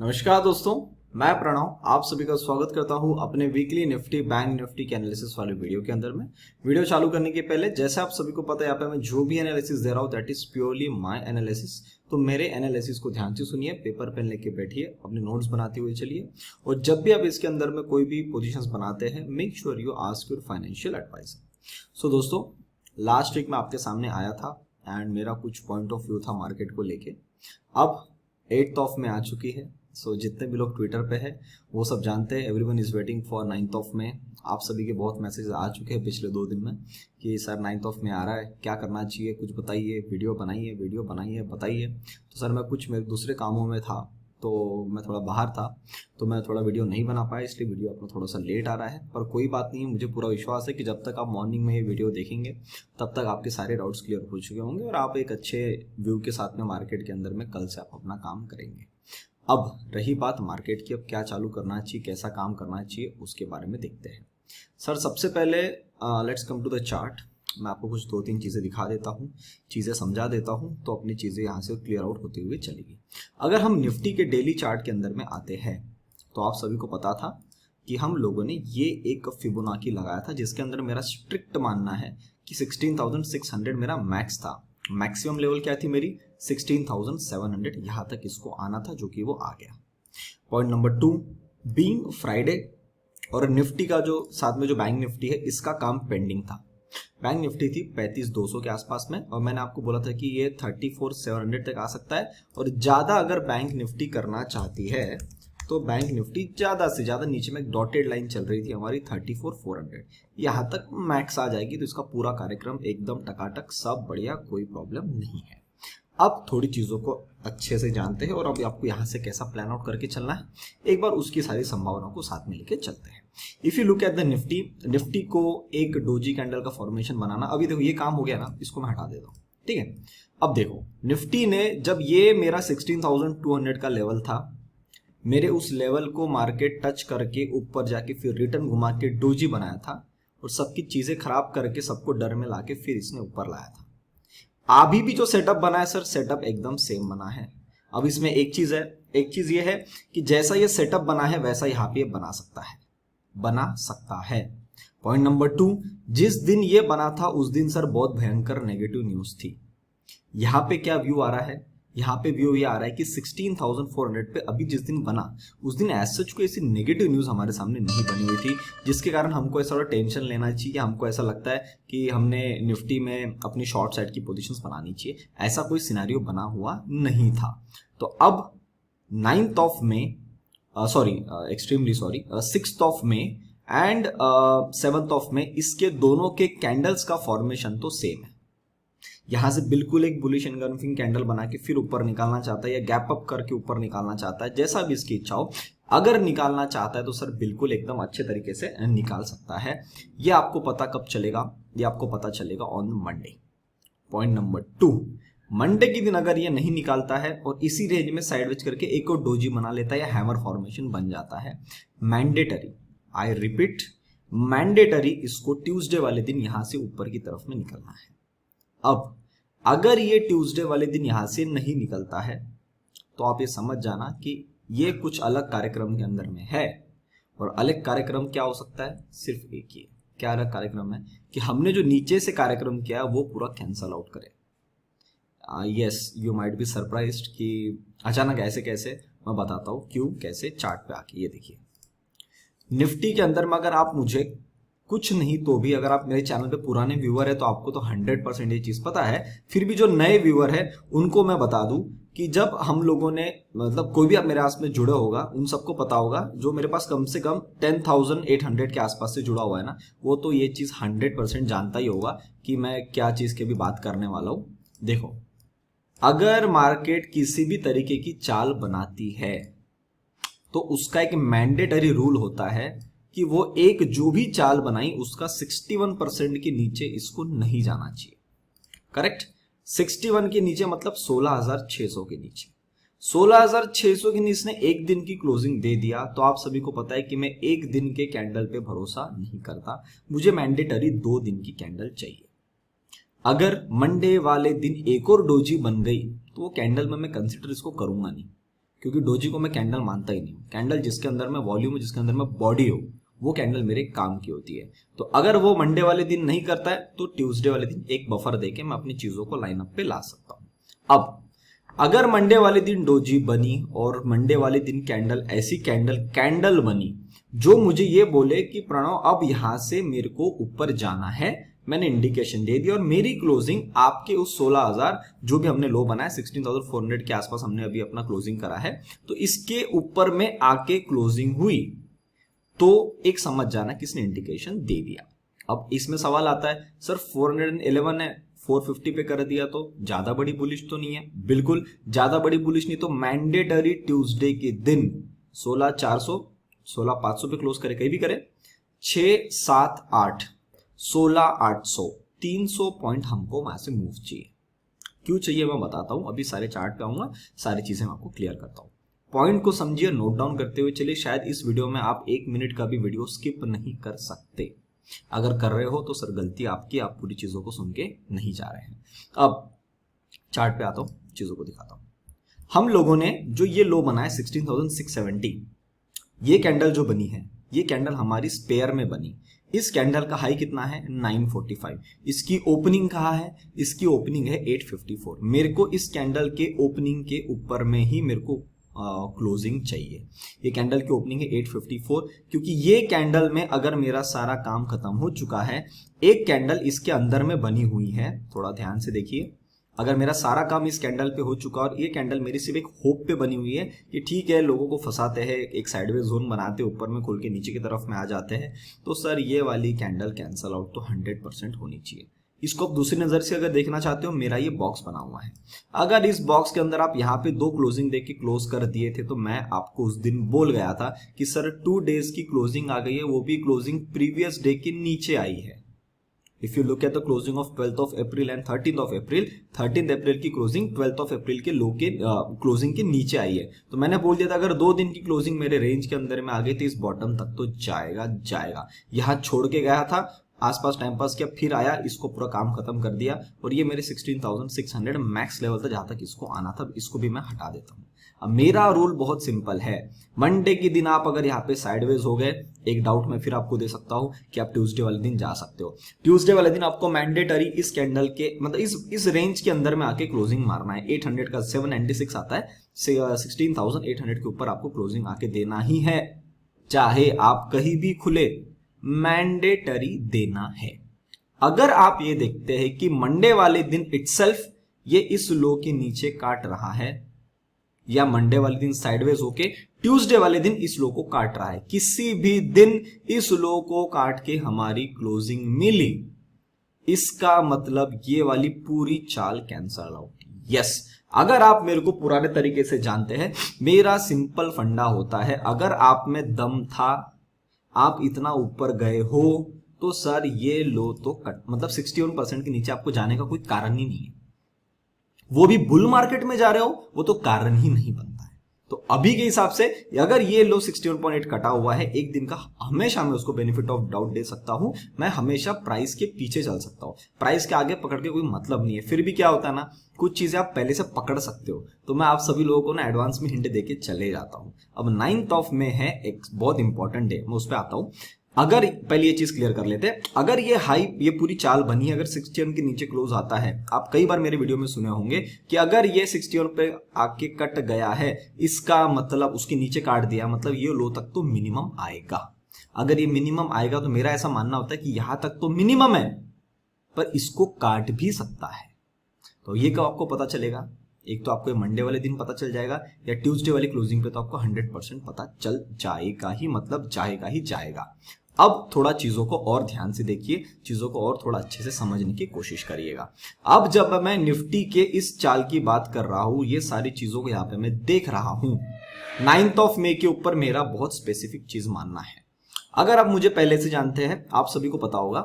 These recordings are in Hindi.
नमस्कार दोस्तों, मैं प्रणव आप सभी का स्वागत करता हूं अपने वीकली निफ्टी बैंक निफ्टी के एनालिसिस वाले वीडियो के अंदर में। वीडियो चालू करने के पहले जैसे आप सभी को पता है यहाँ पे मैं जो भी एनालिसिस दे रहा हूँ that is purely my analysis. तो मेरे एनालिसिस को ध्यान से सुनिए, पेपर पेन लेके बैठिए, अपने नोट्स बनाते हुए चलिए और जब भी आप इसके अंदर में कोई भी पोजिशन बनाते हैं make sure you ask your financial adviser. So दोस्तों, लास्ट वीक में आपके सामने आया था एंड मेरा कुछ पॉइंट ऑफ व्यू था मार्केट को लेके। अब 8th ऑफ में आ चुकी है। सो जितने भी लोग ट्विटर पे है वो सब जानते हैं, everyone is waiting for 9th of में। आप सभी के बहुत मैसेज आ चुके हैं पिछले 2 दिन में कि सर 9th ऑफ में आ रहा है, क्या करना चाहिए, कुछ बताइए, वीडियो बनाइए बताइए। तो सर मैं कुछ मेरे दूसरे कामों में था, तो मैं थोड़ा बाहर था, तो मैं थोड़ा वीडियो नहीं बना पाया, इसलिए वीडियो अपना थोड़ा सा लेट आ रहा है। पर कोई बात नहीं है, मुझे पूरा विश्वास है कि जब तक आप मॉर्निंग में ये वीडियो देखेंगे तब तक आपके सारे डाउट्स क्लियर हो चुके होंगे और आप एक अच्छे व्यू के साथ में मार्केट के अंदर में कल से आप अपना काम करेंगे। अब रही बात मार्केट की, अब क्या चालू करना चाहिए, कैसा काम करना चाहिए, उसके बारे में देखते हैं। सर सबसे पहले let's come to the chart. मैं आपको कुछ 2-3 चीज़ें दिखा देता हूँ, चीज़ें समझा देता हूँ, तो अपनी चीज़ें यहाँ से क्लियर आउट होते हुए चलेगी। अगर हम निफ्टी के डेली चार्ट के अंदर में आते हैं तो आप सभी को पता था कि हम लोगों ने ये एक फिबोनाची लगाया था जिसके अंदर मेरा स्ट्रिक्ट मानना है कि 16,600 मेरा मैक्स था। मैक्सिमम लेवल क्या थी मेरी 16,700, यहाँ तक इसको आना था जो कि वो आ गया। पॉइंट नंबर 2, बीइंग फ्राइडे और निफ्टी का जो साथ में जो बैंक निफ्टी है इसका काम पेंडिंग था। बैंक निफ्टी थी 35,200 के आसपास में और मैंने आपको बोला था कि ये 34,700 तक आ सकता है और ज़्यादा अगर बैंक निफ्टी करना चाहती है तो बैंक निफ्टी ज़्यादा से ज़्यादा नीचे में एक डॉटेड लाइन चल रही थी हमारी 34,400, यहाँ तक मैक्स आ जाएगी तो इसका पूरा कार्यक्रम एकदम टकाटक सब बढ़िया, कोई प्रॉब्लम नहीं है। अब थोड़ी चीज़ों को अच्छे से जानते हैं और अब आपको यहाँ से कैसा प्लान आउट करके चलना है एक बार उसकी सारी संभावनाओं को साथ में लेके चलते हैं। If you look at the Nifty को एक डोजी कैंडल का फॉर्मेशन बनाना, अभी देखो ये काम हो गया ना, इसको मैं हटा देता हूँ, ठीक है। अब देखो निफ्टी ने जब ये मेरा 16,200 का लेवल था, मेरे उस लेवल को मार्केट टच करके ऊपर जाके फिर रिटर्न घुमा के डोजी बनाया था और सबकी चीजें खराब करके सबको डर में लाके फिर इसने ऊपर लाया था। अभी भी जो सेटअप बना है सर, सेटअप एकदम सेम बना है। अब इसमें एक चीज ये है कि जैसा ये सेटअप बना है वैसा यहाँ पे बना सकता है। पॉइंट नंबर 2, जिस दिन ये बना था उस दिन सर बहुत भयंकर नेगेटिव न्यूज थी। यहाँ पे क्या व्यू आ रहा है, यहाँ पे व्यू ये आ रहा है कि 16,400 पे अभी जिस दिन बना उस दिन एज सच कोई ऐसी नेगेटिव न्यूज हमारे सामने नहीं बनी हुई थी जिसके कारण हमको ऐसा टेंशन लेना चाहिए, हमको ऐसा लगता है कि हमने निफ्टी में अपनी शॉर्ट साइड की पोजीशंस बनानी चाहिए। ऐसा कोई सिनेरियो बना हुआ नहीं था। तो अब 9th ऑफ में एक्सट्रीमली सॉरी 6th ऑफ में एंड 7th ऑफ में इसके दोनों के कैंडल्स का फॉर्मेशन तो सेम है। यहां से बिल्कुल एक बुलिश एनगल्फिंग कैंडल बना के फिर ऊपर निकालना चाहता है या गैप अप करके ऊपर निकालना चाहता है, जैसा भी इसकी इच्छा हो। अगर निकालना चाहता है तो सर बिल्कुल एकदम अच्छे तरीके से निकाल सकता है। ये आपको पता कब चलेगा, ये आपको पता चलेगा on Monday. Point number 2, Monday के दिन अगर ये नहीं निकालता है और इसी रेंज में साइडवेज करके एक और डोजी बना लेता है या हैमर फॉर्मेशन बन जाता है, मैंडेटरी, आई रिपीट मैंडेटरी, इसको ट्यूसडे वाले दिन यहां से ऊपर की तरफ में निकलना है। अब अगर ये ट्यूसडे वाले दिन यहां से नहीं निकलता है तो आप ये समझ जाना कि ये कुछ अलग कार्यक्रम के अंदर में है। और अलग कार्यक्रम क्या हो सकता है, सिर्फ एक ही। क्या अलग कार्यक्रम है कि हमने जो नीचे से कार्यक्रम किया है वो पूरा कैंसल आउट करे। Yes, you might be surprised कि अचानक ऐसे कैसे, मैं बताता हूं क्यों, कैसे। चार्ट पे आके ये देखिए, निफ्टी के अंदर में अगर आप मुझे कुछ नहीं तो भी, अगर आप मेरे चैनल पे पुराने व्यूअर है तो आपको तो 100% ये चीज पता है, फिर भी जो नए व्यूअर है उनको मैं बता दूं कि जब हम लोगों ने, मतलब कोई भी आप मेरे आस में जुड़ा होगा उन सबको पता होगा, जो मेरे पास कम से कम 10,800 के आसपास से जुड़ा हुआ है ना, वो तो ये चीज 100% जानता ही होगा कि मैं क्या चीज की भी बात करने वाला हूं। देखो, अगर मार्केट किसी भी तरीके की चाल बनाती है तो उसका एक मैंडेटरी रूल होता है कि वो एक जो भी चाल बनाई उसका 61% के नीचे इसको नहीं जाना चाहिए। करेक्ट, 61 के नीचे मतलब 16,600 के नीचे। 16,600 के नीचे इसने एक दिन की क्लोजिंग दे दिया तो आप सभी को पता है कि मैं एक दिन के कैंडल पे भरोसा नहीं करता, मुझे मैंडेटरी 2 दिन की कैंडल चाहिए। अगर मंडे वाले दिन एक और डोजी बन गई तो वो कैंडल में मैं कंसिडर इसको करूंगा नहीं, क्योंकि डोजी को मैं कैंडल मानता ही नहीं। कैंडल जिसके अंदर में वॉल्यूम हो, जिसके अंदर में बॉडी हो, वो कैंडल मेरे काम की होती है। तो अगर वो मंडे वाले दिन नहीं करता है तो ट्यूसडे वाले दिन एक बफर देके मैं अपनी चीजों को लाइनअप पे ला सकता हूं। अब अगर मंडे वाले दिन डोजी बनी और मंडे वाले दिन कैंडल, ऐसी कैंडल बनी जो मुझे ये बोले कि प्रणव अब यहां से मेरे को ऊपर जाना है, मैंने इंडिकेशन दे दी और मेरी क्लोजिंग आपके उस 16,000 जो भी हमने लो बनाया 16,400 के आसपास हमने अभी अपना क्लोजिंग करा है, तो इसके ऊपर में आके क्लोजिंग हुई तो एक समझ जाना किसने इंडिकेशन दे दिया। अब इसमें सवाल आता है सर 411 है, 450 पे कर दिया तो ज्यादा बड़ी बुलिश तो नहीं है? बिल्कुल ज्यादा बड़ी बुलिश नहीं। तो मैंडेटरी ट्यूसडे के दिन 16,400, 16,500 पे क्लोज करे, कहीं भी करे, 6, 7, 8, 16,800, 300 पॉइंट हमको वहां से मूव चाहिए। क्यों चाहिए मैं बताता हूं, अभी सारे चार्ट पे आऊंगा, सारी चीजें मैं आपको क्लियर करता हूं। पॉइंट को समझिए, नोट डाउन करते हुए चलिए। शायद इस वीडियो में आप 1 मिनट का भी वीडियो स्किप नहीं कर सकते। अगर कर रहे हो तो सर गलती आपकी, आप पूरी चीजों को सुन के नहीं जा रहे हैं। अब चार्ट पे आता हूं, चीजों को दिखाता हूं। हम लोगों ने जो ये लो बनाया 16,670, ये कैंडल जो बनी है, ये कैंडल हमारी स्पेयर में बनी। इस कैंडल का हाई कितना है? 945। इसकी ओपनिंग कहाँ है? इसकी ओपनिंग है 854। मेरे को इस कैंडल के ओपनिंग के ऊपर में ही मेरे को क्लोजिंग चाहिए। ये कैंडल की ओपनिंग है 854, क्योंकि ये कैंडल में अगर मेरा सारा काम खत्म हो चुका है, एक कैंडल इसके अंदर में बनी हुई है, थोड़ा ध्यान से देखिए, अगर मेरा सारा काम इस कैंडल पे हो चुका और ये कैंडल मेरी सिर्फ एक होप पे बनी हुई है कि ठीक है लोगों को फंसाते हैं, एक साइडवेज जोन बनाते हैं, ऊपर में खोल के नीचे की तरफ में आ जाते हैं, तो सर ये वाली कैंडल कैंसल आउट तो 100% होनी चाहिए। इसको आप दूसरी नजर से अगर देखना चाहते हो, मेरा ये बॉक्स बना हुआ है, अगर इस बॉक्स के अंदर आप यहाँ पे 2 क्लोजिंग देके क्लोज कर दिए थे तो मैं आपको उस दिन बोल गया था कि सर 2 डेज की क्लोजिंग आ गई है, वो भी क्लोजिंग प्रीवियस डे के नीचे आई है। If you look at the closing of 12th of April and 13th of April, 13th अप्रैल की क्लोजिंग 12th ऑफ अप्रैल के लो के क्लोजिंग के नीचे आई है। तो मैंने बोल दिया था अगर 2 दिन की क्लोजिंग मेरे रेंज के अंदर में आ गई थी, इस बॉटम तक तो जाएगा। यहाँ छोड़ के गया था, आसपास टाइम पास किया, फिर आया, इसको पूरा काम खत्म कर दिया और ये मेरे 16,600 मैक्स लेवल था जहां तक इसको आना था। इसको भी मैं हटा देता हूं। अब मेरा रूल बहुत सिंपल है, मंडे के दिन आप अगर यहाँ पे साइडवेज हो गए, एक डाउट मैं फिर आपको दे सकता हूं कि आप ट्यूसडे वाले दिन जा सकते हो। ट्यूसडे वाले दिन आपको मैंडेटरी इस कैंडल के मतलब इस रेंज के अंदर में आके क्लोजिंग मारना है। 800 का 796 आता है, 16,800 के ऊपर आपको क्लोजिंग आके देना ही है, चाहे आप कहीं भी खुले, मैंडेटरी देना है। अगर आप ये देखते हैं कि मंडे वाले दिन इटसेल्फ ये इस लो के नीचे काट रहा है, या मंडे वाले दिन साइडवेज होके ट्यूसडे वाले दिन इस लो को काट रहा है, किसी भी दिन इस लो को काट के हमारी क्लोजिंग मिली, इसका मतलब ये वाली पूरी चाल कैंसल आउट। यस, अगर आप मेरे को पुराने तरीके से जानते हैं, मेरा सिंपल फंडा होता है, अगर आप में दम था, आप इतना ऊपर गए हो, तो सर ये लो तो कट मतलब 61% के नीचे आपको जाने का कोई कारण ही नहीं है। वो भी बुल मार्केट में जा रहे हो, वो तो कारण ही नहीं बनता है। तो अभी के हिसाब से अगर ये लो 61.8 कटा हुआ है, एक दिन का हमेशा मैं उसको बेनिफिट ऑफ डाउट दे सकता हूं। मैं हमेशा प्राइस के पीछे चल सकता हूं, प्राइस के आगे पकड़ के कोई मतलब नहीं है। फिर भी क्या होता है ना, कुछ चीजें आप पहले से पकड़ सकते हो, तो मैं आप सभी लोगों को ना एडवांस में हिंट देके चले जाता हूं। अब 9th ऑफ मे है, एक बहुत इंपॉर्टेंट डे, मैं उस पर आता हूं। अगर पहले ये चीज क्लियर कर लेते हैं, अगर ये हाई, ये पूरी चाल बनी है, अगर 61 के नीचे क्लोज आता है, आप कई बार मेरे वीडियो में सुने होंगे कि अगर ये 61 पे आके कट गया है, इसका मतलब उसके नीचे काट दिया, मतलब ये लो तक तो मिनिमम आएगा। अगर ये मिनिमम आएगा तो मेरा ऐसा मानना होता है कि यहां तक तो मिनिमम है, पर इसको काट भी सकता है। तो ये कब आपको पता चलेगा? एक तो आपको मंडे वाले दिन पता चल जाएगा, या ट्यूसडे वाली क्लोजिंग पे तो आपको 100% पता चल जाएगा ही, मतलब जाएगा ही जाएगा। अब थोड़ा चीजों को और ध्यान से देखिए, चीजों को और थोड़ा अच्छे से समझने की कोशिश करिएगा। अब जब मैं निफ्टी के इस चाल की बात कर रहा हूं, ये सारी चीजों को यहाँ पे मैं देख रहा हूं, 9th ऑफ मे के ऊपर मेरा बहुत स्पेसिफिक चीज मानना है। अगर आप मुझे पहले से जानते हैं, आप सभी को पता होगा,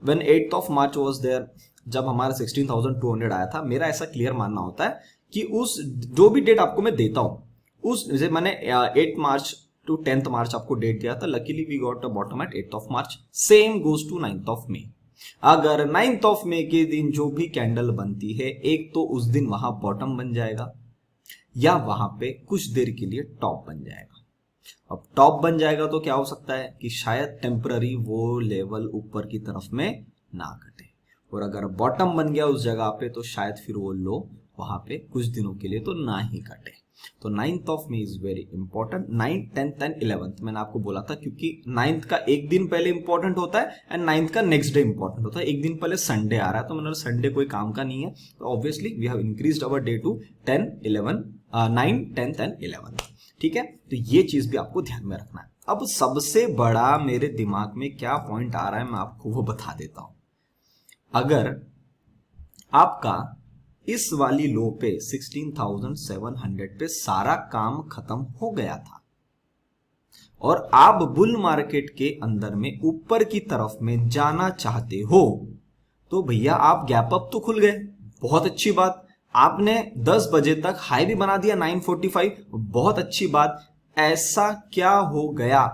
when 8th of March was there, जब हमारा 16,200 आया था, मेरा ऐसा क्लियर मानना होता है कि उस जो भी डेट आपको मैं देता हूं, उस जैसे मैंने 8 मार्च टू 10th मार्च आपको डेट दिया था, luckily we got a bottom at 8th of March, same goes to 9th of May. अगर 9th ऑफ मे के दिन जो भी कैंडल बनती है, एक तो उस दिन वहां बॉटम बन जाएगा, या वहां पे कुछ देर के लिए टॉप बन जाएगा। अब टॉप बन जाएगा तो क्या हो सकता है कि शायद टेम्पररी वो लेवल ऊपर की तरफ में ना घटे, और अगर बॉटम बन गया उस जगह पे तो शायद फिर वो लो वहां पे कुछ दिनों के लिए तो ना ही घटे। तो 9th of may is very important. 9th, 10th and 11th मैंने आपको बोला था, क्योंकि 9th का एक दिन पहले इंपॉर्टेंट होता है एंड 9th का नेक्स्ट डे इंपॉर्टेंट होता है। एक दिन पहले संडे आ रहा है तो मैंने संडे कोई काम का नहीं है, तो obviously we have increased our day to 10, 11, 9, 10th and 11th। ठीक है, तो ये चीज भी आपको ध्यान में रखना है। अब सबसे बड़ा मेरे दिमाग में क्या पॉइंट आ रहा है मैं आपको वो बता देता हूं। अगर आपका इस वाली लो पे 16,700 पे सारा काम खत्म हो गया था और आप बुल मार्केट के अंदर में ऊपर की तरफ में जाना चाहते हो, तो भैया आप गैप अप तो खुल गए, बहुत अच्छी बात। आपने 10 बजे तक हाई भी बना दिया 945, बहुत अच्छी बात। ऐसा क्या हो गया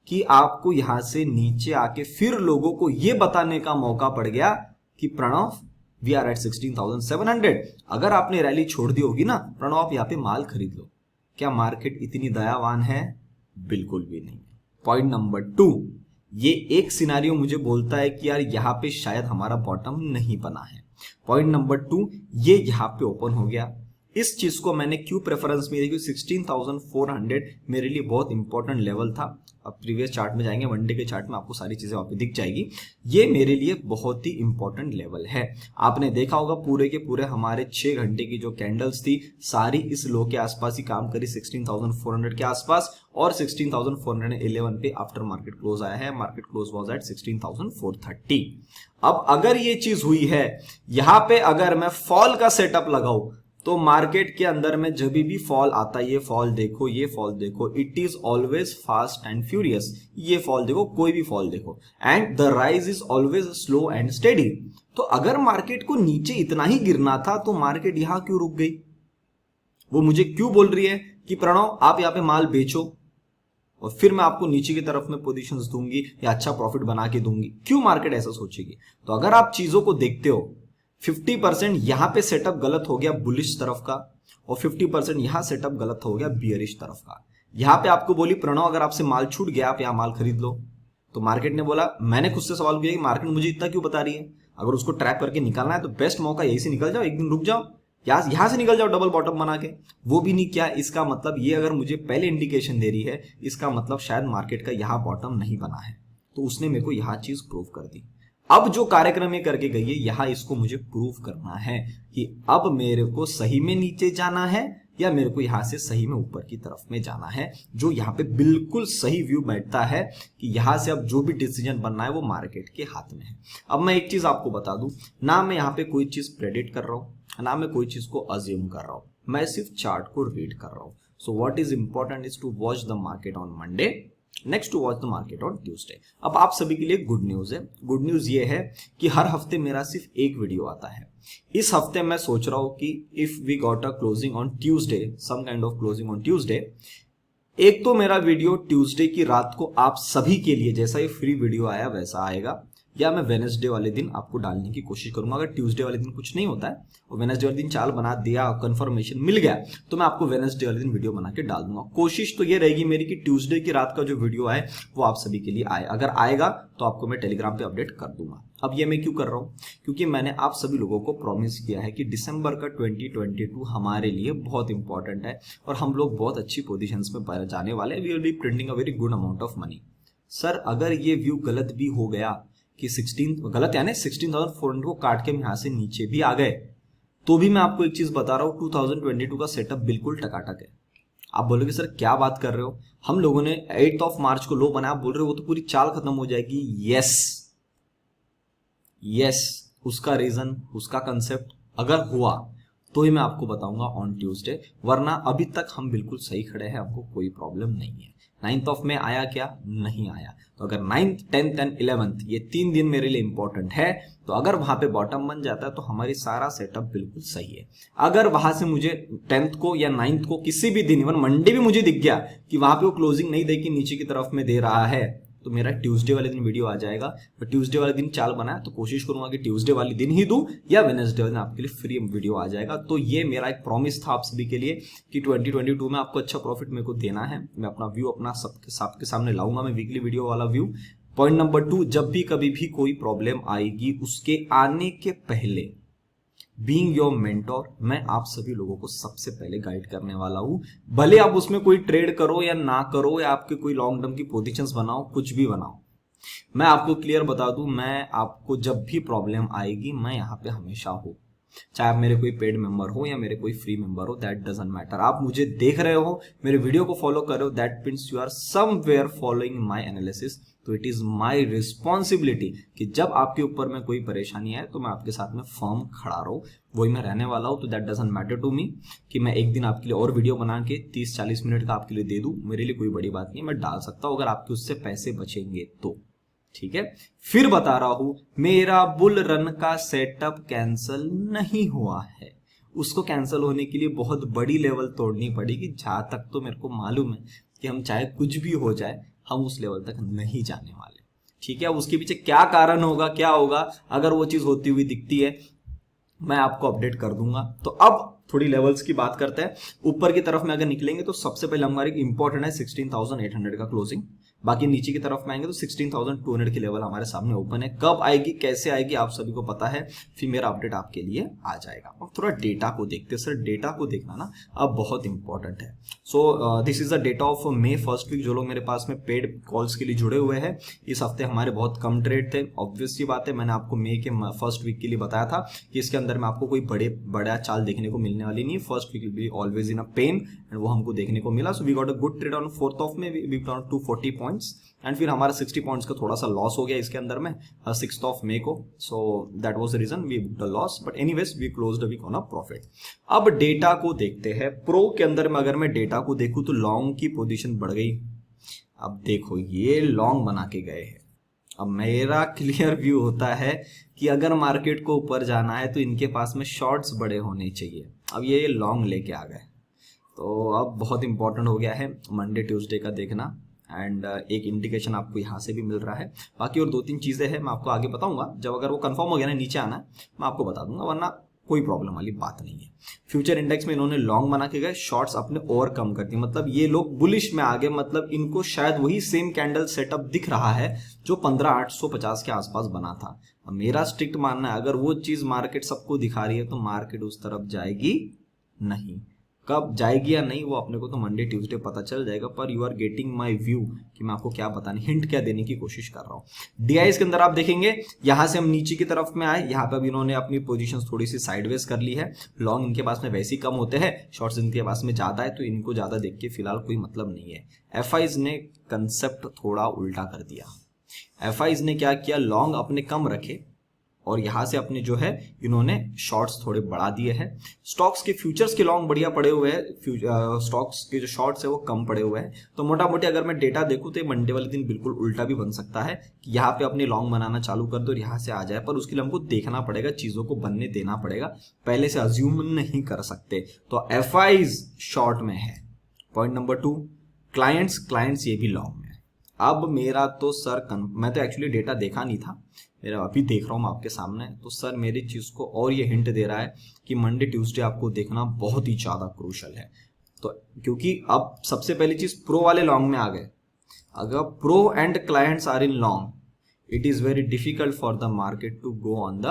कि आपको यहां से नीचे आके फिर लोगों को यह बताने का मौका पड़ गया कि प्रणव वी आर एट 16,700। अगर आपने रैली छोड़ दी होगी ना प्रणव, आप यहाँ पे माल खरीद लो, क्या मार्केट इतनी दयावान है? बिल्कुल भी नहीं। पॉइंट नंबर 2, ये एक सिनारियो मुझे बोलता है कि यार यहाँ पे शायद हमारा बॉटम नहीं बना है। पॉइंट नंबर 2, ये यहाँ पे ओपन हो गया। इस चीज को मैंने क्यों प्रेफरेंस में दी? 16,400 मेरे लिए बहुत इंपॉर्टेंट लेवल था। अब प्रीवियस चार्ट में जाएंगे, वन डे के चार्ट में आपको सारी चीजें वहां पे दिख जाएगी। ये मेरे लिए बहुत ही इंपॉर्टेंट लेवल है। आपने देखा होगा पूरे के पूरे हमारे 6 घंटे की जो कैंडल्स थी सारी इस लो के आसपास ही काम करी, 16,400 के आसपास, और 16,411 पे आफ्टर मार्केट क्लोज आया है। Market close was at 16,430। अब अगर ये चीज हुई है, यहां पे अगर मैं फॉल का सेटअप लगाऊं तो मार्केट के अंदर में जब भी फॉल आता है, ये फॉल देखो, ये फॉल देखो, it is always fast and furious. ये फॉल देखो, कोई भी फॉल देखो, and the rise is always slow and steady. तो अगर मार्केट को नीचे इतना ही गिरना था तो मार्केट यहां क्यों रुक गई? वो मुझे क्यों बोल रही है कि प्रणव आप यहां पे माल बेचो और फिर मैं आपको नीचे की तरफ में पोजीशंस दूंगी या अच्छा प्रॉफिट बना के दूंगी? क्यों मार्केट ऐसा सोचेगी? तो अगर आप चीजों को देखते हो, 50% यहां पे सेटअप गलत हो गया बुलिश तरफ का, और 50% यहां सेटअप गलत हो गया बियरिश तरफ का। यहां पे आपको बोली प्रणव अगर आपसे माल छूट गया आप यहां माल खरीद लो, तो मार्केट ने बोला, मैंने खुद से सवाल किया कि मार्केट मुझे इतना क्यों बता रही है? अगर उसको ट्रैप करके निकालना है तो बेस्ट मौका यही से निकल जाओ, एक दिन रुक जाओ, यहां से निकल जाओ डबल बॉटम बना के। वो भी नहीं किया। इसका मतलब ये अगर मुझे पहले इंडिकेशन दे रही है, इसका मतलब शायद मार्केट का यहां बॉटम नहीं बना है। तो उसने मेरे को यहां चीज प्रूव कर दी। अब जो कार्यक्रम ये करके गई है, यहां इसको मुझे प्रूव करना है कि अब मेरे को सही में नीचे जाना है या मेरे को यहां से सही में ऊपर की तरफ में जाना है। जो यहां पे बिल्कुल सही व्यू बैठता है कि यहां से अब जो भी डिसीजन बनना है वो मार्केट के हाथ में है। अब मैं एक चीज आपको बता दूं, ना मैं यहां पे कोई चीज प्रेडिक्ट कर रहा हूं, ना मैं कोई चीज को अज्यूम कर रहा हूं, मैं सिर्फ चार्ट को रीड कर रहा हूं। So what is important is to watch the market on Monday, next to watch the market on Tuesday. अब आप सभी के लिए गुड न्यूज है। गुड न्यूज ये है कि हर हफ्ते मेरा सिर्फ एक वीडियो आता है। इस हफ्ते मैं सोच रहा हूं कि if we got a closing on Tuesday, some kind of closing on Tuesday, एक तो मेरा वीडियो ट्यूसडे की रात को आप सभी के लिए जैसा ये फ्री वीडियो आया वैसा आएगा, या मैं वेडनेसडे वाले दिन आपको डालने की कोशिश करूंगा। अगर ट्यूसडे वाले दिन कुछ नहीं होता है और वेडनेसडे वाले दिन चाल बना दिया, कंफर्मेशन मिल गया, तो मैं आपको वेडनेसडे वाले दिन वीडियो बना के डाल दूंगा। कोशिश तो ये रहेगी मेरी कि ट्यूसडे की रात का जो वीडियो आए वो आप सभी के लिए आए। अगर आएगा तो आपको मैं टेलीग्राम पे अपडेट कर दूंगा। अब ये मैं क्यों कर रहा हूं? क्योंकि मैंने आप सभी लोगों को प्रॉमिस किया है कि दिसंबर का 2022 हमारे लिए बहुत इंपॉर्टेंट है और हम लोग बहुत अच्छी पोजीशंस में जाने वाले हैं। We will be printing a very good amount of money. Sir अगर ये व्यू गलत भी हो गया कि 16 गलत यानी 16,400 को काट के हम यहां से नीचे भी आ गए, तो भी मैं आपको एक चीज बता रहा हूं, 2022 का सेटअप बिल्कुल टकाटक है। आप बोलोगे सर क्या बात कर रहे हो, हम लोगों ने 8 ऑफ मार्च को लो बनाया, आप बोल रहे हो वो तो पूरी चाल खत्म हो जाएगी। यस, उसका रीजन, उसका कंसेप्ट अगर हुआ तो ही मैं आपको बताऊंगा ऑन ट्यूसडे, वरना अभी तक हम बिल्कुल सही खड़े हैं, हमको कोई प्रॉब्लम नहीं है। 9th ऑफ में आया क्या? नहीं आया। तो अगर 9th, 10th एंड 11th ये 3 दिन मेरे लिए इंपॉर्टेंट है, तो अगर वहां पे बॉटम बन जाता है तो हमारी सारा सेटअप बिल्कुल सही है। अगर वहां से मुझे 10th को या 9th को किसी भी दिन, इवन मंडे भी मुझे दिख गया कि वहां पे वो क्लोजिंग नहीं दे के नीचे की तरफ में दे रहा है, तो मेरा ट्यूसडे वाले दिन वीडियो आ जाएगा। तो ट्यूसडे वाले दिन चाल बनाए तो कोशिश करूंगा कि ट्यूसडे वाले दिन ही दूं या वेडनेसडे वाले दिन आपके लिए फ्री वीडियो आ जाएगा। तो ये मेरा एक प्रॉमिस था आप सभी के लिए कि 2022 में आपको अच्छा प्रॉफिट मेरे को देना है। मैं अपना व्यू अपना सबके सामने लाऊंगा, मैं वीकली वीडियो वाला व्यू। पॉइंट नंबर 2, जब भी कभी भी कोई प्रॉब्लम आएगी उसके आने के पहले बीइंग योर मेंटोर मैं आप सभी लोगों को सबसे पहले गाइड करने वाला हूं। भले आप उसमें कोई ट्रेड करो या ना करो या आपके कोई लॉन्ग टर्म की पोजीशंस बनाओ, कुछ भी बनाओ, मैं आपको क्लियर बता दूं, मैं आपको जब भी प्रॉब्लम आएगी मैं यहाँ पे हमेशा हूं। चाहे आप मेरे कोई पेड मेंबर हो या मेरे कोई फ्री मेंबर हो, दैट डजंट मैटर। आप मुझे देख रहे हो, मेरे वीडियो को फॉलो कर रहे हो, that means you are somewhere following my analysis. तो इट इज माय रिस्पॉन्सिबिलिटी कि जब आपके ऊपर में कोई परेशानी आए तो मैं आपके साथ में फर्म खड़ा रहूं, वही मैं रहने वाला हूं। तो that doesn't matter to me कि मैं एक दिन आपके लिए और वीडियो बना के 30-40 मिनट का आपके लिए दे दूं, मेरे लिए कोई बड़ी बात नहीं है, मैं डाल सकता हूं अगर आपके उससे पैसे बचेंगे तो। ठीक है, फिर बता रहा हूं, मेरा बुल रन का सेटअप कैंसिल नहीं हुआ है। उसको कैंसिल होने के लिए बहुत बड़ी लेवल तोड़नी पड़ेगी। जहां तक तो मेरे को मालूम है कि हम चाहे कुछ भी हो जाए हम उस लेवल तक नहीं जाने वाले। ठीक है, उसके पीछे क्या कारण होगा, क्या होगा, अगर वो चीज होती हुई दिखती है मैं आपको अपडेट कर दूंगा। तो अब थोड़ी लेवल्स की बात करते हैं। ऊपर की तरफ में अगर निकलेंगे तो सबसे पहले हमारे इंपॉर्टेंट है 16,800 का क्लोजिंग। बाकी नीचे की तरफ में आएंगे तो 16,200 की लेवल हमारे सामने ओपन है। कब आएगी, कैसे आएगी, आप सभी को पता है, फिर मेरा अपडेट आपके लिए आ जाएगा। अब थोड़ा डेटा को देखते हैं। सर डेटा को देखना ना अब बहुत इंपॉर्टेंट है। So this is the data of May first week. जो लोग मेरे पास में पेड कॉल्स के लिए जुड़े हुए हैं, इस हफ्ते हमारे बहुत कम ट्रेड थे। ऑब्वियस सी बात है, मैंने आपको मे के फर्स्ट वीक के लिए बताया था कि इसके अंदर में आपको कोई बड़ा चाल देखने को मिलने वाली नहीं है। First week will be always in a pain and वो हमको देखने को मिला। So we got a good trade on 4th of May, we got 240 points and फिर हमारा 60 पॉइंट्स का थोड़ा सा लॉस हो गया इसके अंदर में 6th ऑफ मे को। So that was the reason we booked the loss, but anyways we closed the week on a profit. अब डेटा को देखते हैं। प्रो के अंदर में अगर मैं डेटा को देखूं तो लॉन्ग की पोजीशन बढ़ गई। अब देखो ये लॉन्ग बना के गए हैं। अब मेरा क्लियर व्यू होता है कि अगर मार्केट को ऊपर जाना है तो इनके पास में शॉर्ट्स बड़े होने चाहिए। अब ये लॉन्ग लेके आ गए, तो अब बहुत इंपॉर्टेंट हो गया है मंडे ट्यूसडे का देखना। एंड एक इंडिकेशन आपको यहाँ से भी मिल रहा है। बाकी और 2-3 चीजें हैं, मैं आपको आगे बताऊंगा। जब अगर वो कंफर्म हो गया ना, नीचे आना है, मैं आपको बता दूंगा, वरना कोई प्रॉब्लम वाली बात नहीं है। फ्यूचर इंडेक्स में इन्होंने लॉन्ग बना के गए, शॉर्ट्स अपने और कम कर दी, मतलब ये लोग बुलिश में आ गए। मतलब इनको शायद वही सेम कैंडल सेटअप दिख रहा है जो 15,850 के आसपास बना था। अब मेरा स्ट्रिक्ट मानना है, अगर वो चीज मार्केट सबको दिखा रही है तो मार्केट उस तरफ जाएगी नहीं। कब जाएगी या नहीं वो अपने को तो मंडे ट्यूसडे पता चल जाएगा। पर you are getting my view कि मैं आपको क्या बताने, हिंट क्या देने की कोशिश कर रहा हूँ। डीआईएस के अंदर आप देखेंगे, यहां से हम नीचे की तरफ में आए, यहाँ पे अब इन्होंने अपनी पोजीशंस थोड़ी सी साइडवेज कर ली है। लॉन्ग इनके पास में वैसे ही कम होते हैं, शॉर्ट्स इनके पास में ज्यादा है, तो इनको ज्यादा देख के फिलहाल कोई मतलब नहीं है। एफआईज ने कंसेप्ट थोड़ा उल्टा कर दिया। एफआईज ने क्या किया, लॉन्ग अपने कम रखे और यहां से अपने जो है इन्होंने शॉर्ट्स थोड़े बढ़ा दिए हैं। स्टॉक्स के फ्यूचर्स के लॉन्ग बढ़िया पड़े हुए हैं, स्टॉक्स के जो शॉर्ट्स है वो कम पड़े हुए हैं। तो मोटा मोटी अगर मैं डेटा देखूं तो मंडे वाले दिन बिल्कुल उल्टा भी बन सकता है कि यहाँ पे अपने लॉन्ग बनाना चालू कर दो और यहाँ से आ जाए। पर उसके लिए हमको देखना पड़ेगा, चीजों को बनने देना पड़ेगा, पहले से अज्यूम नहीं कर सकते। तो एफआईज शॉर्ट में है। पॉइंट नंबर 2, क्लाइंट्स ये भी लॉन्ग में। अब मेरा तो सर मैं तो एक्चुअली डेटा देखा नहीं था, मेरा अभी देख रहा हूँ आपके सामने। तो सर मेरी चीज को और ये हिंट दे रहा है कि मंडे ट्यूसडे आपको देखना बहुत ही ज्यादा क्रूशल है। तो क्योंकि अब सबसे पहली चीज प्रो वाले लॉन्ग में आ गए। अगर pro and clients are in long, it is very difficult for the market to go on the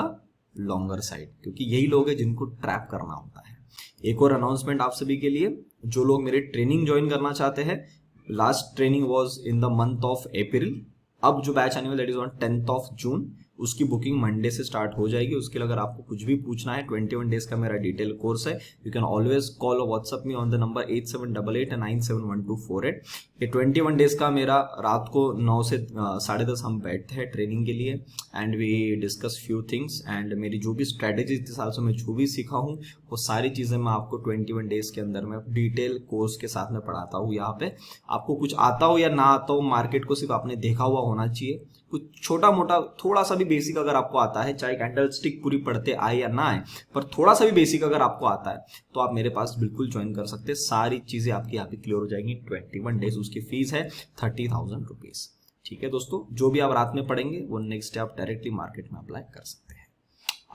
longer side, क्योंकि यही लोग हैं जिनको ट्रैप करना होता है। एक और अनाउंसमेंट आप सभी के लिए, जो लोग मेरी ट्रेनिंग ज्वाइन करना चाहते हैं, last training was in the month of April. अब जो बैच आने वाला that is on 10th of June, उसकी बुकिंग मंडे से स्टार्ट हो जाएगी। उसके लिए अगर आपको कुछ भी पूछना है, 21 डेज का मेरा डिटेल कोर्स है। यू कैन ऑलवेज कॉल और WhatsApp me on the number 8788971248। ये 21 डेज का मेरा रात को 9 से 10:30 हम बैठते हैं ट्रेनिंग के लिए and we discuss few things. And मेरी जो भी स्ट्रेटेजी इस साल से मैं जो भी सीखा हूँ वो सारी चीजें मैं आपको 21 डेज के अंदर में डिटेल कोर्स के साथ में पढ़ाता हूँ। यहाँ पे आपको कुछ आता हो या ना आता हो, मार्केट को सिर्फ आपने देखा हुआ होना चाहिए। कुछ छोटा मोटा थोड़ा सा भी बेसिक अगर आपको आता है, चाहे कैंडल स्टिक पूरी पढ़ते आए या ना आए, पर थोड़ा सा भी बेसिक अगर आपको आता है तो आप मेरे पास बिल्कुल ज्वाइन कर सकते हैं। सारी चीजें आपकी यहाँ पे क्लियर हो जाएंगी 21 डेज। उसकी फीस है 30,000 रुपीज। ठीक है दोस्तों, जो भी आप रात में पढ़ेंगे वो नेक्स्ट डे आप डायरेक्टली मार्केट में अप्लाई कर सकते हैं।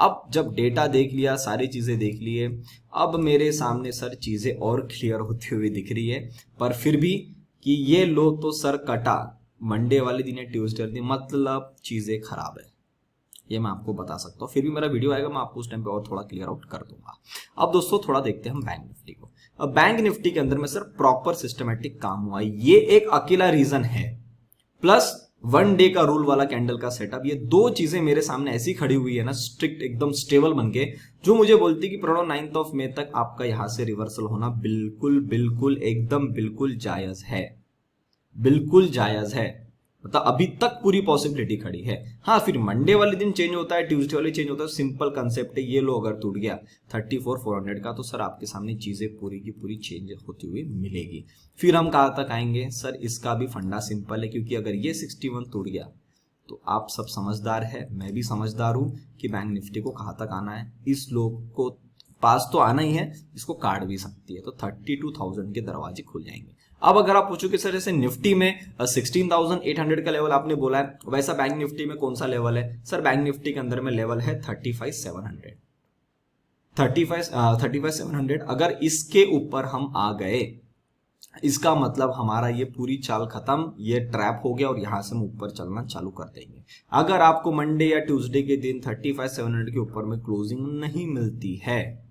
अब जब डेटा देख लिया, सारी चीजें देख लिए, अब मेरे सामने सर चीजें और क्लियर होती हुई दिख रही है, पर फिर भी कि ये लो तो सर कटा मंडे वाले दिन या ट्यूसडे वाले दिन, मतलब चीजें खराब है, ये मैं आपको बता सकता हूँ। फिर भी मेरा वीडियो आएगा, मैं आपको उस टाइम पे और थोड़ा क्लियर आउट कर दूंगा। अब दोस्तों थोड़ा देखते हैं हम बैंक निफ्टी को। अब बैंक निफ्टी के अंदर में सर प्रॉपर सिस्टमेटिक काम हुआ, ये एक अकेला रीजन है, प्लस 1 डे का रूल वाला कैंडल का सेटअप, ये दो चीजें मेरे सामने ऐसी खड़ी हुई है ना, स्ट्रिक्ट एकदम स्टेबल बन के, जो मुझे बोलती कि प्रणव 9 मई तक आपका यहां से रिवर्सल होना बिल्कुल बिल्कुल एकदम बिल्कुल जायज है, बिल्कुल जायज है। मतलब अभी तक पूरी पॉसिबिलिटी खड़ी है। हाँ, फिर मंडे वाले दिन चेंज होता है, ट्यूसडे वाले चेंज होता है, सिंपल कंसेप्ट है। ये लो अगर टूट गया 34,400 का, तो सर आपके सामने चीजें पूरी की पूरी चेंज होती हुई मिलेगी। फिर हम कहाँ तक आएंगे सर, इसका भी फंडा सिंपल है, क्योंकि अगर ये 61 टूट गया तो आप सब समझदार है, मैं भी समझदार हूं कि बैंक निफ्टी को कहाँ तक आना है। इस लोग को पास तो आना ही है, इसको काट भी सकती है, तो 32,000 के दरवाजे खुल जाएंगे। अब अगर आप पूछो कि सर जैसे निफ्टी में 16,800 का लेवल आपने बोला है, वैसा बैंक निफ्टी में कौन सा लेवल है? सर बैंक निफ्टी के अंदर में लेवल है 35,700। 35,700 अगर इसके ऊपर हम आ गए, इसका मतलब हमारा ये पूरी चाल खत्म, ये ट्रैप हो गया और यहां से हम ऊपर चलना चालू कर देंगे। अगर आपको मंडे या ट्यूसडे के दिन 35,700 के ऊपर में क्लोजिंग नहीं मिलती है,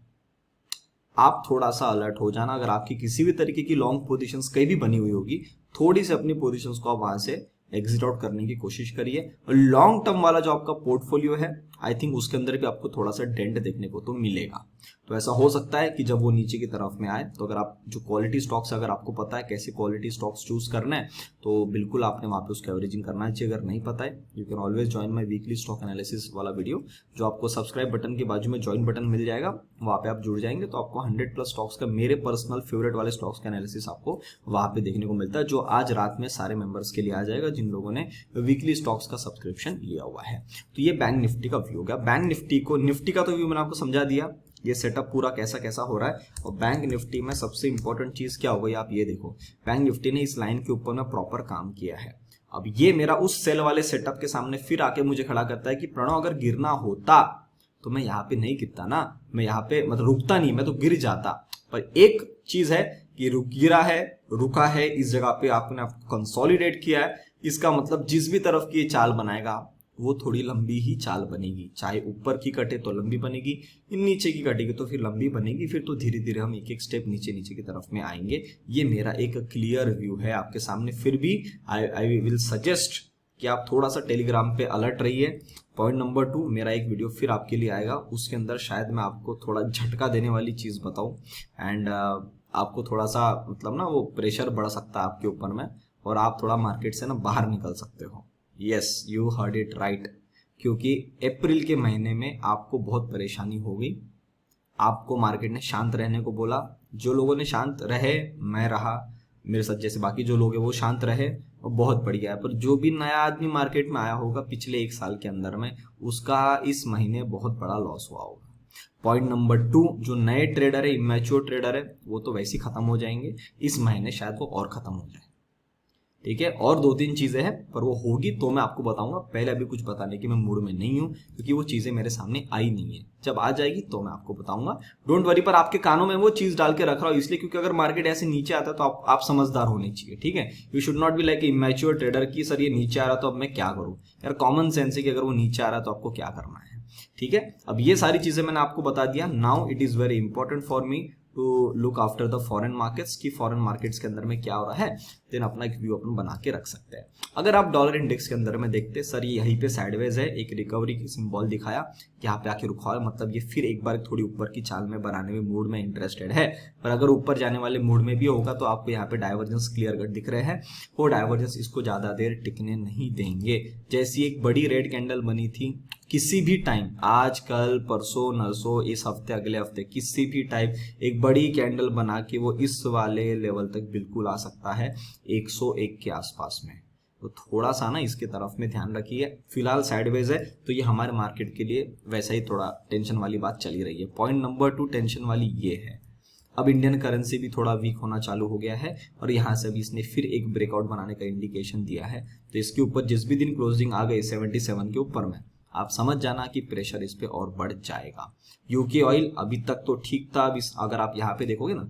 आप थोड़ा सा अलर्ट हो जाना। अगर आपकी किसी भी तरीके की लॉन्ग पोजीशंस कहीं भी बनी हुई होगी, थोड़ी सी अपनी पोजीशंस को आप वहां से एग्जिट आउट करने की कोशिश करिए। लॉन्ग टर्म वाला जो आपका पोर्टफोलियो है, आई थिंक उसके अंदर भी आपको थोड़ा सा डेंट देखने को तो मिलेगा। तो ऐसा हो सकता है कि जब वो नीचे की तरफ में आए, तो अगर आप जो क्वालिटी स्टॉक्स, अगर आपको पता है कैसे क्वालिटी स्टॉक्स चूज करना है, तो बिल्कुल आपने वहां पे उसका एवरेजिंग करना चाहिए। अगर नहीं पता है, you can always join my weekly stock analysis वाला वीडियो, जो आपको सब्सक्राइब बटन के बाजू में ज्वाइन बटन मिल जाएगा, वहां पे आप जुड़ जाएंगे तो आपको 100+ स्टॉक्स का, मेरे पर्सनल फेवरेट वाले स्टॉक्स का एनालिसिस आपको वहां पे देखने को मिलता है, जो आज रात में सारे मेंबर्स के लिए आ जाएगा जिन लोगों ने वीकली स्टॉक्स का सब्सक्रिप्शन लिया हुआ है। तो ये बैंक निफ्टी का व्यू होगा। बैंक निफ्टी का तो व्यू मैंने आपको समझा दिया, ये सेटअप पूरा कैसा कैसा हो रहा है। और बैंक निफ्टी में सबसे इंपॉर्टेंट चीज क्या हो गई, आप ये देखो, बैंक निफ्टी ने इस लाइन के ऊपर में प्रॉपर काम किया है। अब ये मेरा उस सेल वाले सेटअप के सामने फिर आके मुझे खड़ा करता है कि प्रणव अगर गिरना होता तो मैं यहाँ पे नहीं गिरता ना, मैं यहाँ पे मतलब रुकता नहीं, मैं तो गिर जाता। पर एक चीज है कि गिरा है, रुका है, इस जगह पे आपने कंसोलिडेट किया है, इसका मतलब जिस भी तरफ की ये चाल बनाएगा वो थोड़ी लंबी ही चाल बनेगी। चाहे ऊपर की कटे तो लंबी बनेगी, नीचे की कटेगी तो फिर लंबी बनेगी। फिर तो धीरे धीरे हम एक एक स्टेप नीचे नीचे की तरफ में आएंगे। ये मेरा एक क्लियर व्यू है आपके सामने। फिर भी आई विल सजेस्ट कि आप थोड़ा सा टेलीग्राम पे अलर्ट रहिए। पॉइंट नंबर 2, मेरा एक वीडियो फिर आपके लिए आएगा, उसके अंदर शायद मैं आपको थोड़ा झटका देने वाली चीज बताऊं, एंड आपको थोड़ा सा मतलब ना वो प्रेशर बढ़ सकता है आपके ऊपर में, और आप थोड़ा मार्केट से ना बाहर निकल सकते हो। Yes, you heard it right, क्योंकि अप्रैल के महीने में आपको बहुत परेशानी हो गई। आपको मार्केट ने शांत रहने को बोला, जो लोगों ने शांत रहे, मैं रहा, मेरे साथ जैसे बाकी जो लोग हैं वो शांत रहे, और बहुत बढ़िया है। पर जो भी नया आदमी मार्केट में आया होगा पिछले 1 साल के अंदर में, उसका इस महीने बहुत बड़ा लॉस हुआ होगा। पॉइंट नंबर 2, जो नए ट्रेडर है, इमैच्योर ट्रेडर है, वो तो वैसे ही खत्म हो जाएंगे इस महीने, शायद वो और खत्म हो जाए। ठीक है, और 2-3 चीजें हैं, पर वो होगी तो मैं आपको बताऊंगा। पहले अभी कुछ बताने की मैं मूड में नहीं हूं, क्योंकि वो चीजें मेरे सामने आई नहीं है। जब आ जाएगी तो मैं आपको बताऊंगा, डोंट वरी। पर आपके कानों में वो चीज डाल के रख रहा हूं इसलिए क्योंकि अगर मार्केट ऐसे नीचे आता है तो आप समझदार होने चाहिए। ठीक है, you should not be like immature trader की सर ये नीचे आ रहा तो अब मैं क्या करूं। यार कॉमन सेंस है कि अगर वो नीचे आ रहा तो आपको क्या करना है। ठीक है, अब ये सारी चीजें मैंने आपको बता दिया। Now it is very important for me to look after the foreign markets, की फॉरेन मार्केट्स के अंदर में क्या हो रहा है, देन अपना एक व्यू अपन बना के रख सकते हैं। अगर आप डॉलर इंडेक्स के अंदर में देखते, सर ये यहीं पे साइडवेज है, एक रिकवरी की सिंबल दिखाया, यहाँ पे आके रुका है, मतलब ये फिर एक बार थोड़ी ऊपर की चाल में बनाने में मूड में इंटरेस्टेड है। पर अगर ऊपर जाने वाले मूड में भी होगा तो आपको यहाँ पे डाइवर्जेंस क्लियर कट दिख रहे हैं, वो डाइवर्जेंस इसको ज्यादा देर टिकने नहीं देंगे। जैसी एक बड़ी रेड कैंडल बनी थी, किसी भी टाइम, आज कल परसों नरसों, इस हफ्ते अगले हफ्ते, किसी भी टाइम एक बड़ी कैंडल बना के वो इस वाले लेवल तक बिल्कुल आ सकता है 101 के आसपास में। तो थोड़ा सा ना इसके तरफ में ध्यान रखिए। फिलहाल साइडवेज है तो ये हमारे मार्केट के लिए वैसा ही थोड़ा टेंशन वाली बात चली रही है। पॉइंट नंबर 2 टेंशन वाली ये है। अब इंडियन करेंसी भी थोड़ा वीक होना चालू हो गया है और यहाँ से अभी इसने फिर एक ब्रेकआउट बनाने का इंडिकेशन दिया है। तो इसके ऊपर जिस भी दिन क्लोजिंग आ गई 77 के ऊपर में, आप समझ जाना कि प्रेशर इस पे और बढ़ जाएगा। यूके ऑयल अभी तक तो ठीक था, अब अगर आप यहाँ पे देखोगे ना,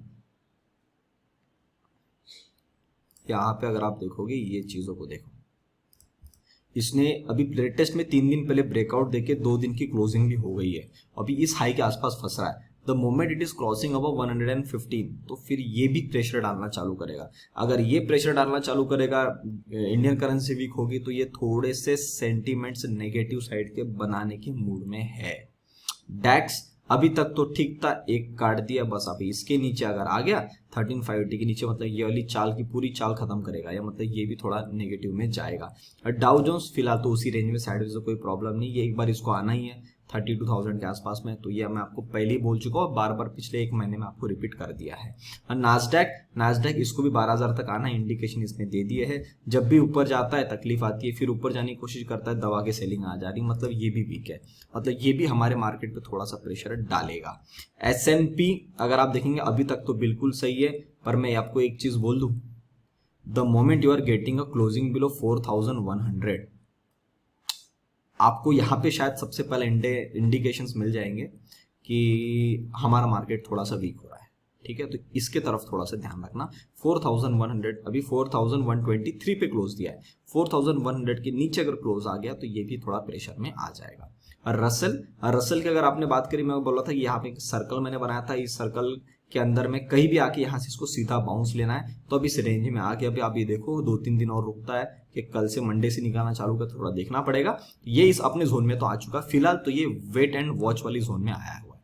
यहाँ पे अगर आप देखोगे ये चीजों को देखो, इसने अभी लेटेस्ट में 3 दिन पहले ब्रेकआउट देके 2 दिन की क्लोजिंग भी हो गई है, अभी इस हाई के आसपास फंस रहा है। The moment it is crossing above 115 तो फिर ये भी प्रेशर डालना चालू करेगा। अगर ये प्रेशर डालना चालू करेगा, इंडियन करेंसी वीक होगी, तो ये थोड़े से सेंटीमेंट्स नेगेटिव साइड के बनाने के मूड में है। डैक्स अभी तक तो ठीक था, एक काट दिया बस, अभी इसके नीचे अगर आ गया 1350 के नीचे, मतलब ये वाली चाल की पूरी चाल खत्म करेगा, या मतलब ये भी थोड़ा नेगेटिव में जाएगा। डाउ जोन्स फिलहाल तो उसी रेंज में साइडवेज से कोई प्रॉब्लम नहीं, ये एक बार इसको आना ही है 32,000 के आसपास में, तो ये मैं आपको पहले ही बोल चुका हूँ, बार बार पिछले 1 महीने में आपको रिपीट कर दिया है। और नास्डैक इसको भी 12,000 तक आना इंडिकेशन इसने दे दिए है। जब भी ऊपर जाता है तकलीफ आती है, फिर ऊपर जाने की कोशिश करता है, दबा के सेलिंग आ जा रही, मतलब ये भी वीक है, मतलब ये भी हमारे मार्केट पे थोड़ा सा प्रेशर डालेगा। S&P अगर आप देखेंगे अभी तक तो बिल्कुल सही है, पर मैं आपको एक चीज बोल दूं, the moment you are getting a closing below 4,100, आपको यहाँ पे शायद सबसे पहले इंडिकेशंस मिल जाएंगे कि हमारा मार्केट थोड़ा सा वीक हो रहा है, ठीक है। तो इसके तरफ थोड़ा सा ध्यान रखना। 4,100 अभी 4,123 पे क्लोज दिया है, 4,100 के नीचे अगर क्लोज आ गया तो ये भी थोड़ा प्रेशर में आ जाएगा। और रसल की अगर आपने बात करी, मैं बोला था कि यहाँ पे एक सर्कल मैंने बनाया था, इस सर्कल के अंदर में कहीं भी आके यहाँ से इसको सीधा बाउंस लेना है, तो अब इस रेंज में आ गया। अभी आप ये देखो 2-3 दिन और रुकता है कि कल से मंडे से निकालना चालू कर, थोड़ा देखना पड़ेगा। ये इस अपने जोन में तो आ चुका, फिलहाल तो ये वेट एंड वॉच वाली जोन में आया हुआ है,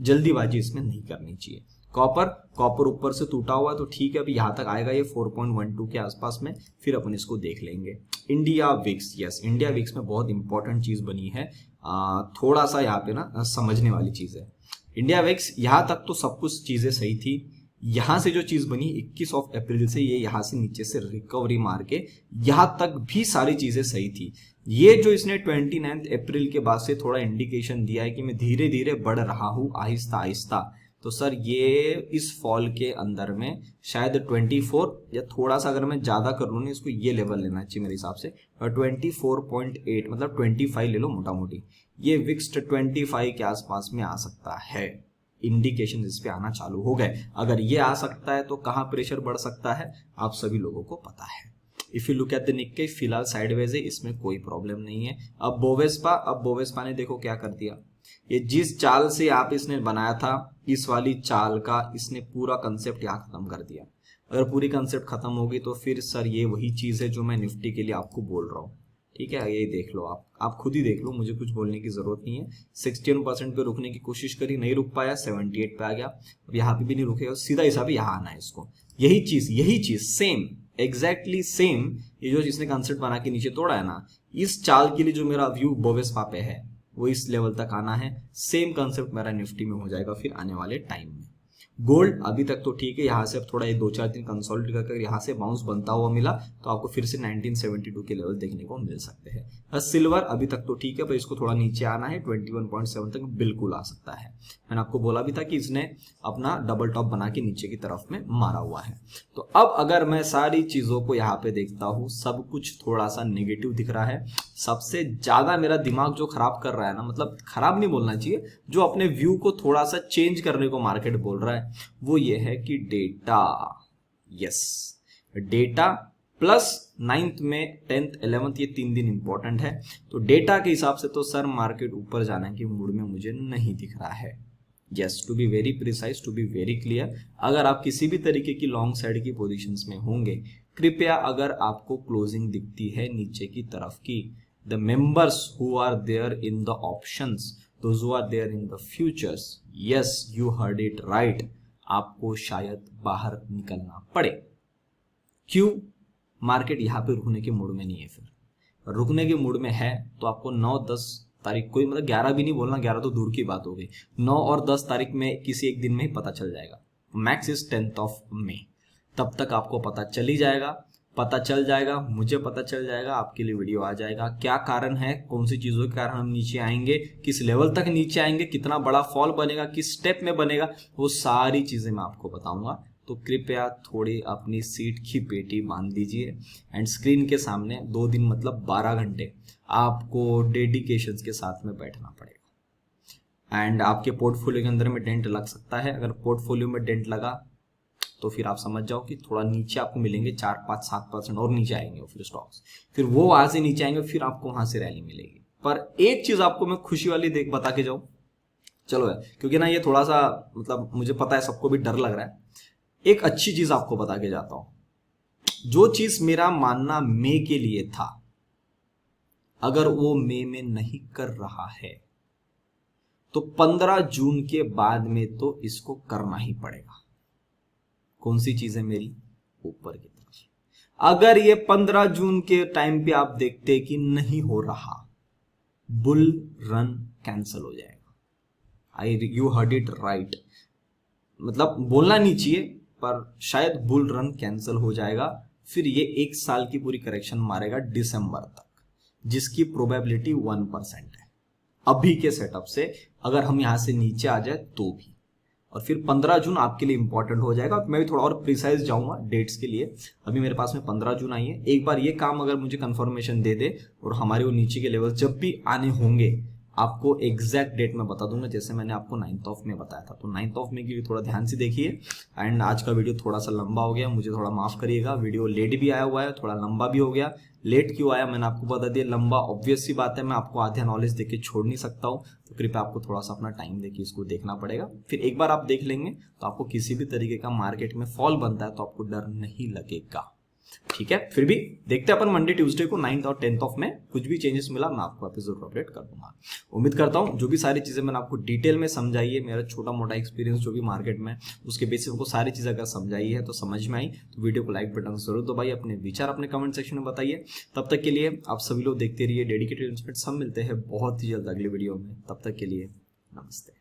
जल्दीबाजी इसमें नहीं करनी चाहिए। कॉपर ऊपर से टूटा हुआ है तो ठीक है, अभी यहाँ तक आएगा ये 4.12 के आसपास में, फिर अपन इसको देख लेंगे। India VIX, yes India VIX में बहुत इंपॉर्टेंट चीज बनी है, थोड़ा सा यहाँ पे ना समझने वाली चीज है। इंडिया विक्स यहाँ तक तो सब कुछ चीजें सही थी, यहाँ से जो चीज बनी 21 अप्रैल से ये यहाँ से नीचे से रिकवरी मार के यहाँ तक भी सारी चीजें सही थी। ये जो इसने 29 अप्रैल के बाद से थोड़ा इंडिकेशन दिया है कि मैं धीरे धीरे बढ़ रहा हूँ आहिस्ता आहिस्ता, तो सर ये इस फॉल के अंदर में शायद 24 या थोड़ा सा अगर मैं ज्यादा कर लूँ ना, इसको ये लेवल लेना चाहिए मेरे हिसाब से, 24.8 मतलब 25 ले लो मोटा मोटी, ये विक्स 25 के आसपास में आ सकता है। इंडिकेशन इस पे आना चालू हो गए, अगर ये आ सकता है तो कहाँ प्रेशर बढ़ सकता है आप सभी लोगों को पता है। If you look at the निक्के, फिलहाल साइडवेज है, इसमें कोई प्रॉब्लम नहीं है। अब बोवेस्पा ने देखो क्या कर दिया, ये जिस चाल से आप इसने बनाया था, इस वाली चाल का इसने पूरा कंसेप्ट यहाँ खत्म कर दिया। अगर पूरी कंसेप्ट खत्म होगी तो फिर सर ये वही चीज है जो मैं निफ्टी के लिए आपको बोल रहा हूँ, ठीक है। ये देख लो, आप खुद ही देख लो, मुझे कुछ बोलने की जरूरत नहीं है। 61% पे रुकने की कोशिश करी, नहीं रुक पाया, 78 पे आ गया, अब यहाँ पे भी नहीं रुकेगा, सीधा हिसाब यहाँ आना है इसको। यही चीज सेम, एग्जैक्टली सेम, ये जो इसने कंसेप्ट बना के नीचे तोड़ा है ना, इस चाल के लिए जो मेरा व्यू बोवेस्पा पे है वो इस लेवल तक आना है। सेम कंसेप्ट मेरा निफ्टी में हो जाएगा फिर आने वाले टाइम में। गोल्ड अभी तक तो ठीक है, यहाँ से अब थोड़ा 2-4 दिन कंसोलिडेट करके यहाँ से बाउंस बनता हुआ मिला तो आपको फिर से 1972 के लेवल देखने को मिल सकते हैं। सिल्वर अभी तक तो ठीक है, पर इसको थोड़ा नीचे आना है, 21.7 तक बिल्कुल आ सकता है। मैंने आपको बोला भी था कि इसने अपना डबल टॉप बना के नीचे की तरफ में मारा हुआ है। तो अब अगर मैं सारी चीजों को यहाँ पे देखता हूँ, सब कुछ थोड़ा सा नेगेटिव दिख रहा है। सबसे ज्यादा मेरा दिमाग जो खराब कर रहा है ना, मतलब खराब नहीं बोलना चाहिए, जो अपने व्यू को थोड़ा सा चेंज करने को मार्केट बोल रहा है, वो ये है कि data, yes data plus 9th में 10th 11th ये 3 दिन इंपॉर्टेंट है। तो डेटा के हिसाब से तो सर मार्केट ऊपर जाने की मूड में मुझे नहीं दिख रहा है। Yes, to be very precise, to be very clear, अगर आप किसी भी तरीके की लॉन्ग साइड की पोजीशंस में होंगे, कृपया अगर आपको क्लोजिंग दिखती है नीचे की तरफ की, the members who are there in the options, those who are there in the futures, yes you heard it right, आपको शायद बाहर निकलना पड़े। क्यों? मार्केट यहाँ पे रुकने के मूड में नहीं है। फिर रुकने के मूड में है तो आपको 9-10 तारीख को, मतलब 11 भी नहीं बोलना, 11 तो दूर की बात हो गई, 9 और 10 तारीख में किसी एक दिन में ही पता चल जाएगा। Max is 10th of May, तब तक आपको पता चल ही जाएगा। पता चल जाएगा, मुझे पता चल जाएगा, आपके लिए वीडियो आ जाएगा। क्या कारण है, कौन सी चीज़ों के कारण हम नीचे आएंगे, किस लेवल तक नीचे आएंगे, कितना बड़ा फॉल बनेगा, किस स्टेप में बनेगा, वो सारी चीज़ें मैं आपको बताऊंगा। तो कृपया थोड़ी अपनी सीट की पेटी बांध दीजिए एंड स्क्रीन के सामने 2 दिन मतलब 12 घंटे आपको डेडिकेशन के साथ में बैठना पड़ेगा। एंड आपके पोर्टफोलियो के अंदर में डेंट लग सकता है। अगर पोर्टफोलियो में डेंट लगा तो फिर आप समझ जाओ कि थोड़ा नीचे आपको मिलेंगे, 4, 5, 7% और नीचे आएंगे फिर स्टॉक्स, फिर वो वहां से नीचे आएंगे, फिर आपको वहां से रैली मिलेगी। पर एक चीज आपको मैं खुशी वाली बता के जाऊं, चलो है, क्योंकि ना ये थोड़ा सा मतलब मुझे पता है सबको भी डर लग रहा है। एक अच्छी चीज आपको बता के जाता हूं। जो चीज मेरा मानना मई के लिए था, अगर वो मई में नहीं कर रहा है तो 15 जून के बाद में तो इसको करना ही पड़ेगा। कौन सी चीज है मेरी? ऊपर की तरफ। अगर ये 15 जून के टाइम पे आप देखते कि नहीं हो रहा, बुल रन कैंसल हो जाएगा। यू हर्ड इट राइट, मतलब बोलना नहीं चाहिए पर शायद बुल रन कैंसल हो जाएगा। फिर ये 1 साल की पूरी करेक्शन मारेगा दिसंबर तक, जिसकी प्रोबेबिलिटी 1% है अभी के सेटअप से, अगर हम यहां से नीचे आ जाए तो भी। और फिर 15 जून आपके लिए इंपॉर्टेंट हो जाएगा। मैं भी थोड़ा और प्रिसाइज जाऊंगा डेट्स के लिए। अभी मेरे पास में 15 जून आई है। एक बार ये काम अगर मुझे कंफर्मेशन दे दे और हमारे वो नीचे के लेवल जब भी आने होंगे, आपको एग्जैक्ट डेट में बता दूंगा, जैसे मैंने आपको 9th ऑफ में बताया था। तो 9th ऑफ में की थोड़ा ध्यान से देखिए। एंड आज का वीडियो थोड़ा सा लंबा हो गया, मुझे थोड़ा माफ करिएगा। वीडियो लेट भी आया हुआ है, थोड़ा लंबा भी हो गया। लेट क्यों आया मैंने आपको बता दिया, लंबा ऑब्वियस सी बात है, मैं आपको आधा नॉलेज देके छोड़ नहीं सकता हूँ। तो कृपया आपको थोड़ा सा अपना टाइम देके इसको देखना पड़ेगा। फिर एक बार आप देख लेंगे तो आपको किसी भी तरीके का मार्केट में फॉल बनता है तो आपको डर नहीं लगेगा। ठीक है, फिर भी देखते हैं अपन मंडे ट्यूसडे को 9th और 10th ऑफ में कुछ भी चेंजेस मिला मैं आपको वापस जरूर अपडेट कर दूंगा। उम्मीद करता हूं जो भी सारी चीजें मैंने आपको डिटेल में समझाई है, मेरा छोटा मोटा एक्सपीरियंस जो भी मार्केट में, उसके बेसिस को सारी चीजें अगर समझाई है तो समझ में आई तो वीडियो को लाइक बटन जरूर दबाइए, अपने विचार अपने कमेंट सेक्शन में बताइए। तब तक के लिए आप सभी लोग देखते रहिए डेडिकेटेड इन्वेस्टमेंट। सब मिलते हैं बहुत ही जल्द अगले वीडियो में, तब तक के लिए नमस्ते।